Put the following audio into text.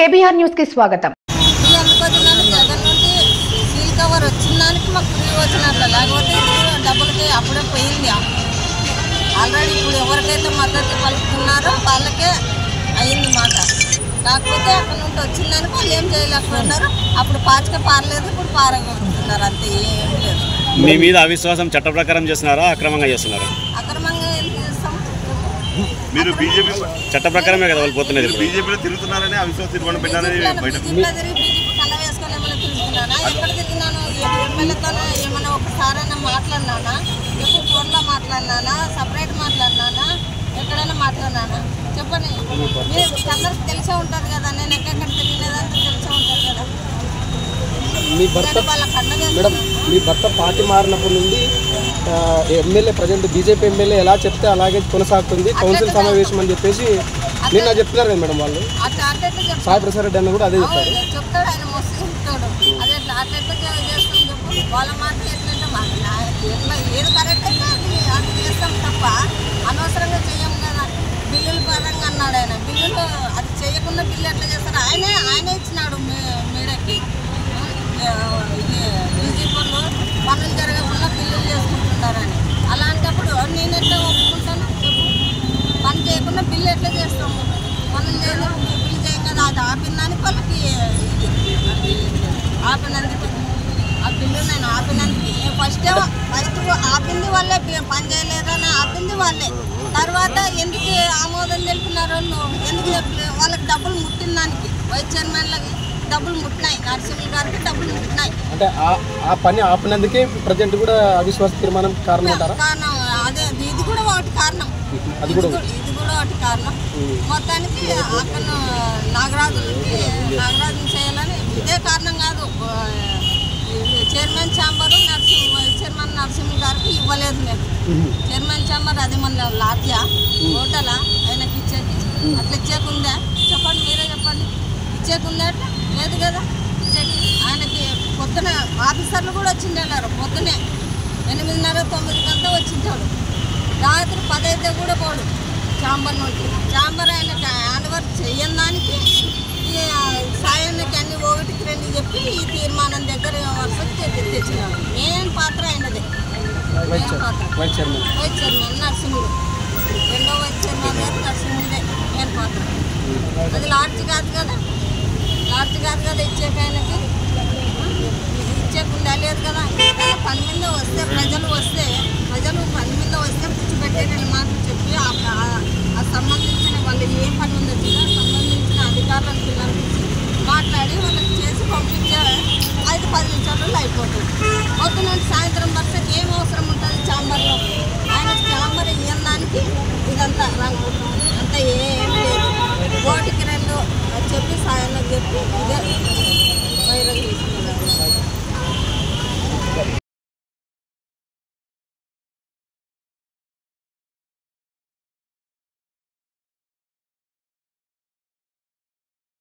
KBR news కి స్వాగతం. Cover వచ్చిందానికి మాకు ఫ్రీ వచ్చినట్లు, లేకపోతే డబ్బులకి అప్పుడే పోయింది ఆల్రెడీ. ఇప్పుడు ఎవరికైతే మద్దతు పలుకుతున్నారో వాళ్ళకే అయింది మాట. కాకపోతే అక్కడ నుండి వచ్చిందానికి వాళ్ళు ఏం చేయలేకపోతున్నారు. అప్పుడు పాచిక పారలేదు, ఇప్పుడు పారగొడుతున్నారు, అంతే, ఏం లేదు. మీ మీద అవిశ్వాసం చట్ట ప్రకారం చేస్తున్నారా, అక్రమంగా చేస్తున్నారా? అక్రమంగా ఏం చేస్తాం? మీరు బీజేపీ చట్ట ప్రకారమే కదా వాళ్ళు పోతున్నది. బీజేపీలో తిరుగుతున్నారని అవిశ్వాస తీర్మానం పెట్టారని బీజేపీ కళ్ళ వేసుకొని ఏమైనా తిరుగుతున్నానా? ఎక్కడ తిరిగినాను? ఎమ్మెల్యేతో ఏమైనా ఒకసారైనా మాట్లాడినానా? ఎప్పుడు ఫోన్లో మాట్లాడినానా? సపరేట్ మాట్లాడినానా? ఎక్కడైనా మాట్లాడినానా? చెప్పండి. మీరు అందరికి తెలిసే ఉంటుంది కదా, నేను ఎక్కడెక్కడ తిరిగినదంతా తెలిసే ఉంటుంది కదా. మీ భర్త పార్టీ మారినప్పటి నుండి ఎమ్మెల్యే ప్రజెంట్ బీజేపీ ఎమ్మెల్యే ఎలా చెప్తే అలాగే కొనసాగుతుంది కౌన్సిల్ సమావేశం అని చెప్పేసి నిన్న చెప్తున్నారు కదా మేడం వాళ్ళు. సాయి ప్రసాద్ రెడ్డి అన్న కూడా అదే చెప్తారు. చెప్తాడు, ఆయన మస్తు చెప్తాడు. అదే అట్లా చేస్తాం చెప్పు. వాళ్ళ మాట ఎట్లంటే ఎట్లా ఏది కరెక్ట్ అయితే అది చేస్తాం తప్ప అనవసరంగా చెయ్యం కదా. బిల్లుల పరంగా అన్నాడు ఆయన. బిల్లులు అది చేయకుండా బిల్లు ఎట్లా చేస్తారు? ఆయనే ఇచ్చినాడు మీడియాకి. బీజేపీలో పనులు జరగకుండా బిల్లులు చేసుకుంటున్నారని. అలాంటప్పుడు నేను ఎట్లా ఒప్పుకుంటాను చెప్పు? పని చేయకుండా బిల్లు ఎట్లా చేస్తాము? పనులు చేయలేదు, బిల్లు చేయం కదా. అది ఆపిందానికి వాళ్ళకి ఆపినందుకు ఆ బిల్లు నేను ఆపినందుకు ఫస్ట్ ఆపింది వాళ్ళే, పని చేయలేదని ఆపింది వాళ్ళే. తర్వాత ఎందుకు ఆమోదం తెలిపినారు వాళ్ళు? ఎందుకు చెప్పలేదు? వాళ్ళకి డబ్బులు ముట్టిన దానికి వైస్ చైర్మన్లకి డబ్బులు ముట్టినాయి, నరసింహ గారికి డబ్బులు ముట్టినాయి. అంటే ఆ పని ఆపినందుకే ప్రజెంట్ కూడా అవిశ్వాస తీర్మానం కారణం అంటారా? కారణం అదే, ఇది కూడా ఒకటి కారణం. ఇది కూడా ఒకటి కారణం. మొత్తానికి అక్కడ నాగరాజుని చేయాలని ఇదే కారణం కాదు. చైర్మన్ ఛాంబరు చైర్మన్ నరసింహ గారికి ఇవ్వలేదు మేము. చైర్మన్ ఛాంబర్ అది మన లాట్యా హోటలా ఆయనకి ఇచ్చేది? అట్లా ఇచ్చేకుందా? చెప్పండి, మీరే చెప్పండి. ఇచ్చేకుందా? అట్లా లేదు కదా. ఇచ్చేకి ఆయనకి పొద్దున ఆఫీసర్లు కూడా వచ్చిండారు. పొద్దునే 8:30-9 వచ్చింటాడు. రాత్రి 10 అయితే కూడా పోడు ఛాంబర్ నుండి. ఛాంబర్ ఆయనకి హ్యాండ్ వర్క్ చేయని దానికి సాయానికి అన్ని 1-2 చెప్పి ఈ తీర్మానం దగ్గర వరుసకు తెచ్చినాడు. మెయిన్ పాత్ర అయినదే. వైస్ చైర్మన్ నరసింహుడు, రెండో వైస్ చైర్మన్ గారు నరసింహుడే మెయిన్ పాత్ర. అది లాడ్జ్ కాదు కదా, ఇచ్చేక ఆయనకి ఇచ్చేకుండా లేదు కదా. పని మీద వస్తే ప్రజలు పని మీద వస్తే కూర్చోబెట్టేటని మాటలు చెప్పి ఆ సంబంధించిన వాళ్ళు ఏ పని ఉందో సంబంధించిన అధికారులను పిల్లలకి మాట్లాడి వాళ్ళకి చేసి పంపించే 5-10 నిమిషాలలో అయిపోతుంది. పొద్దున సాయంత్రం వరకు ఏం అవసరం ఉంటుంది ఛాంబర్లో?